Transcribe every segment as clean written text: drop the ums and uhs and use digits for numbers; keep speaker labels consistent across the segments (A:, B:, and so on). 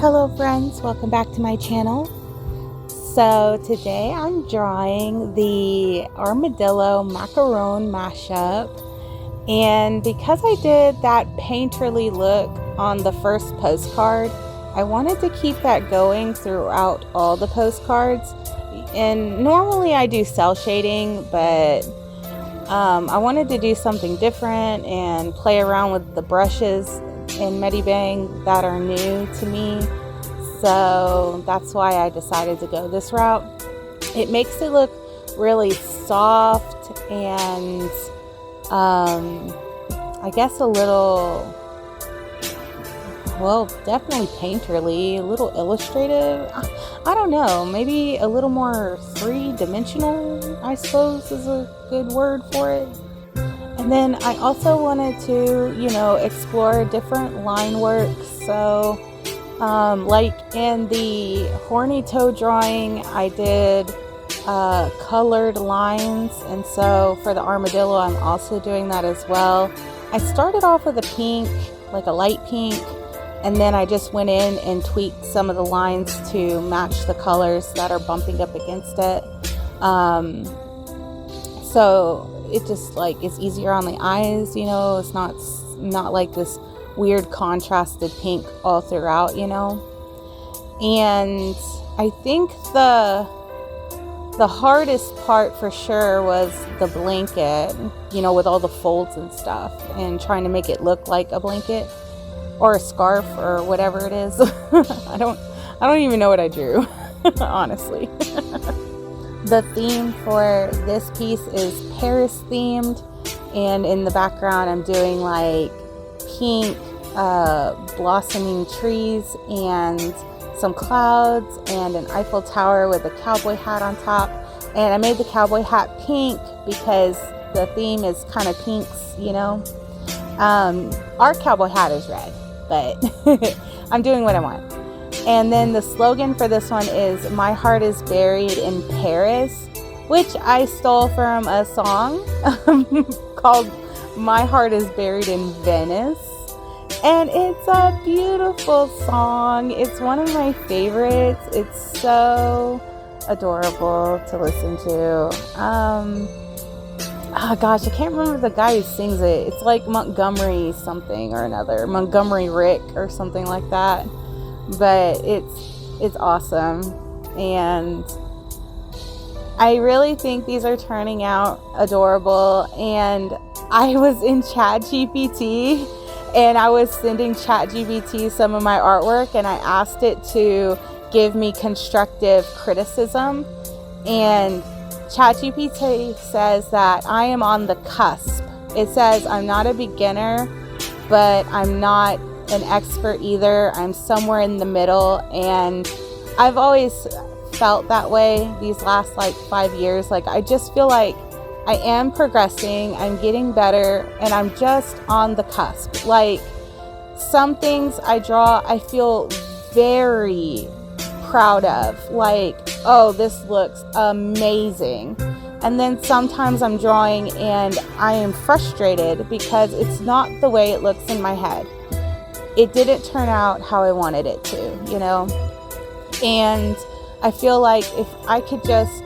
A: Hello friends, welcome back to my channel. So today I'm drawing the armadillo macaron mashup, and because I did that painterly look on the first postcard, I wanted to keep that going throughout all the postcards. And normally I do cell shading, but I wanted to do something different and play around with the brushes in Medibang that are new to me. So that's why I decided to go this route. It makes it look really soft and I guess a little, well, definitely painterly, a little illustrative. I don't know, maybe a little more three-dimensional, I suppose is a good word for it. And then I also wanted to, explore different line work. So, like in the horny toe drawing, I did colored lines. And so for the armadillo, I'm also doing that as well. I started off with a pink, like a light pink, and then I just went in and tweaked some of the lines to match the colors that are bumping up against it. So it just is easier on the eyes, it's not like this weird contrasted pink all throughout, and I think the hardest part for sure was the blanket, with all the folds and stuff, and trying to make it look like a blanket or a scarf or whatever it is. I don't even know what I drew, honestly. The theme for this piece is Paris themed, and in the background I'm doing pink blossoming trees and some clouds and an Eiffel Tower with a cowboy hat on top. And I made the cowboy hat pink because the theme is kind of pinks, Our cowboy hat is red, but I'm doing what I want. And then the slogan for this one is "My heart is buried in Paris," which I stole from a song called "My Heart is Buried in Venice." And it's a beautiful song. It's one of my favorites. It's so adorable to listen to. Oh gosh, I can't remember the guy who sings it. It's like Montgomery something or another. Montgomery Rick or something like that. But it's awesome, and I really think these are turning out adorable. And I was in ChatGPT and I was sending ChatGPT some of my artwork, and I asked it to give me constructive criticism, and ChatGPT says that I am on the cusp. It says I'm not a beginner, but I'm not an expert either. I'm somewhere in the middle, and I've always felt that way these last 5 years. I just feel like I am progressing, I'm getting better, and I'm just on the cusp. Some things I draw I feel very proud of, oh, this looks amazing. And then sometimes I'm drawing and I am frustrated because it's not the way it looks in my head. It didn't turn out how I wanted it to, And I feel like if I could just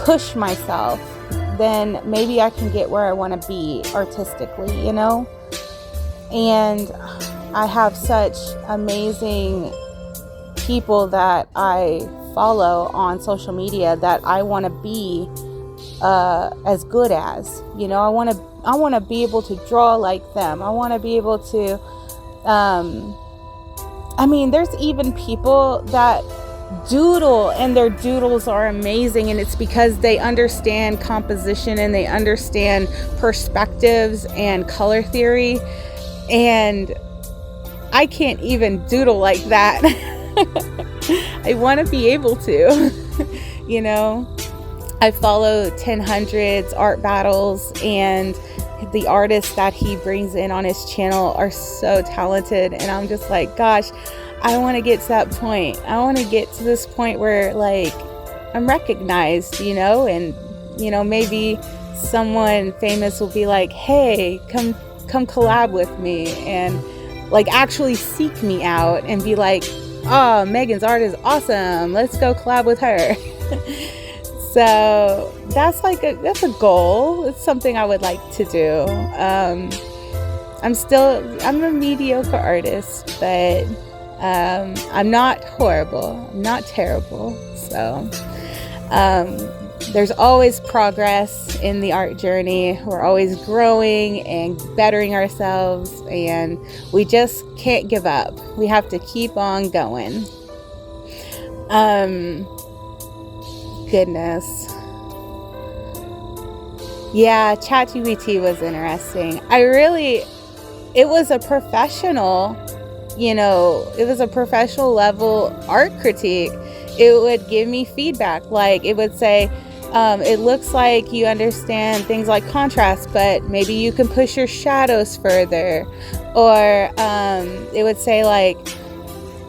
A: push myself, then maybe I can get where I want to be artistically, And I have such amazing people that I follow on social media that I want to be as good as, I want to be able to draw like them. I want to be able to, there's even people that doodle, and their doodles are amazing, and it's because they understand composition and they understand perspectives and color theory, and I can't even doodle like that. I want to be able to, I follow 1000's art battles, and the artists that he brings in on his channel are so talented, and I'm just gosh, I want to get to that point. I want to get to this point where I'm recognized, and maybe someone famous will be like, hey, come collab with me, and like actually seek me out and be like, oh, Megan's art is awesome, let's go collab with her. So that's a goal. It's something I would like to do. I'm a mediocre artist, but I'm not horrible. I'm not terrible. So there's always progress in the art journey. We're always growing and bettering ourselves, and we just can't give up. We have to keep on going. Goodness. Yeah, ChatGPT was interesting. It was a professional, it was a professional level art critique. It would give me feedback. Like, it would say, it looks like you understand things like contrast, but maybe you can push your shadows further. Or it would say, like,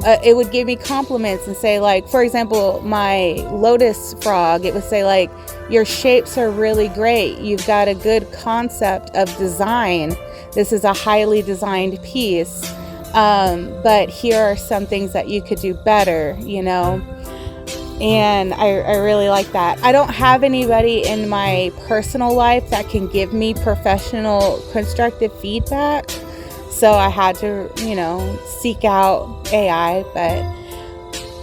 A: it would give me compliments and say, like, for example, my lotus frog, it would say, like, your shapes are really great. You've got a good concept of design. This is a highly designed piece. But here are some things that you could do better, And I really like that. I don't have anybody in my personal life that can give me professional constructive feedback. So I had to, seek out AI, but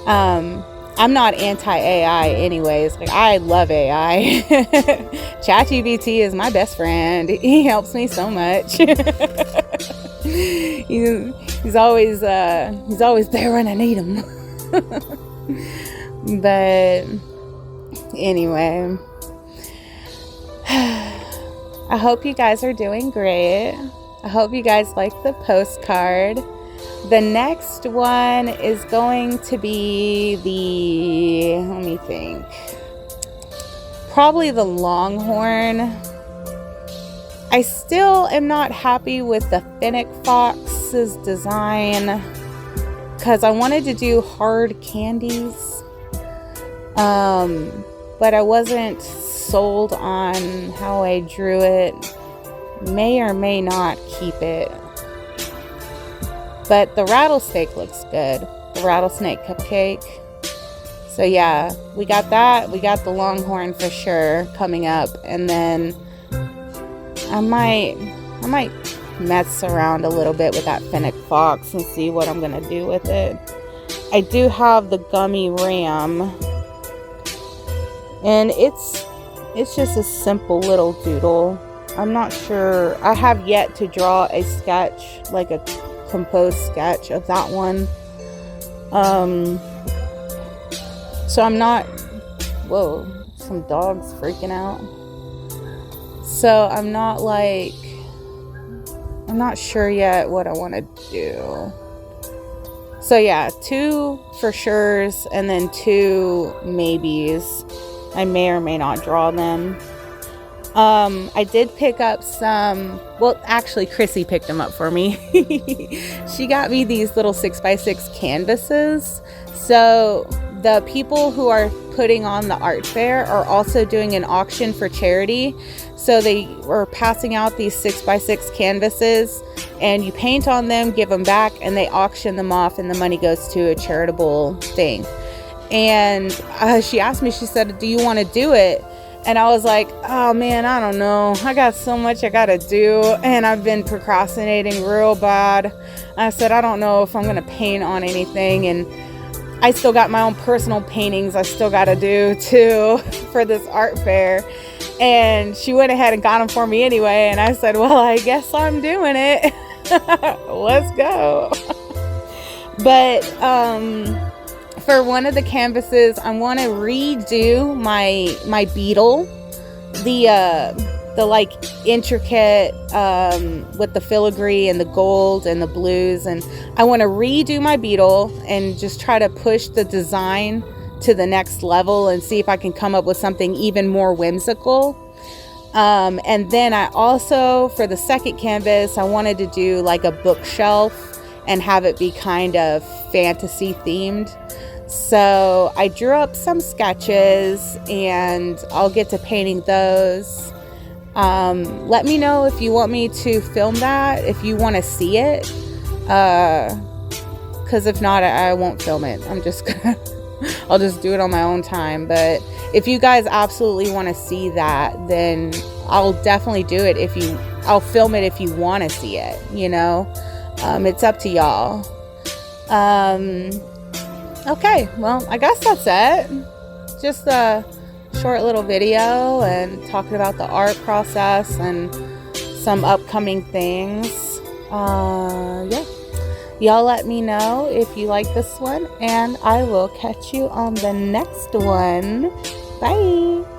A: I'm not anti-AI anyways. Like, I love AI. ChatGPT is my best friend. He helps me so much. He's always there when I need him. But anyway, I hope you guys are doing great. I hope you guys like the postcard. The next one is going to be let me think, probably the Longhorn. I still am not happy with the Fennec Fox's design because I wanted to do hard candies, but I wasn't sold on how I drew it. May or may not keep it. But the rattlesnake looks good. The rattlesnake cupcake. So yeah, we got that. We got the Longhorn for sure coming up. And then I might mess around a little bit with that Fennec Fox and see what I'm gonna do with it. I do have the Gummy Ram. And it's just a simple little doodle. I'm not sure. I have yet to draw a sketch, like a composed sketch of that one. So I'm not, whoa, some dogs freaking out. So I'm not sure yet what I want to do. So yeah, 2 for sures and then 2 maybes. I may or may not draw them. I did pick up some, well, actually Chrissy picked them up for me. She got me these little 6x6 canvases. So the people who are putting on the art fair are also doing an auction for charity. So they were passing out these 6x6 canvases, and you paint on them, give them back, and they auction them off, and the money goes to a charitable thing. And she asked me, she said, do you want to do it? And I was like, oh man, I don't know. I got so much I gotta do, and I've been procrastinating real bad. I said, I don't know if I'm gonna paint on anything, and I still got my own personal paintings I still gotta do too for this art fair. And she went ahead and got them for me anyway, and I said, well, I guess I'm doing it. Let's go. But for one of the canvases, I want to redo my beetle, the like intricate with the filigree and the gold and the blues, and I want to redo my beetle and just try to push the design to the next level and see if I can come up with something even more whimsical. And then I also, for the second canvas, I wanted to do like a bookshelf and have it be kind of fantasy themed. So I drew up some sketches and I'll get to painting those. Let me know if you want me to film that, if you want to see it. Because if not, I won't film it. I'm just gonna I'll just do it on my own time. But if you guys absolutely want to see that, then I'll definitely do it. I'll film it if you want to see it, you know. It's up to y'all. Okay, well, I guess that's it. Just a short little video and talking about the art process and some upcoming things. Yeah. Y'all let me know if you like this one, and I will catch you on the next one. Bye.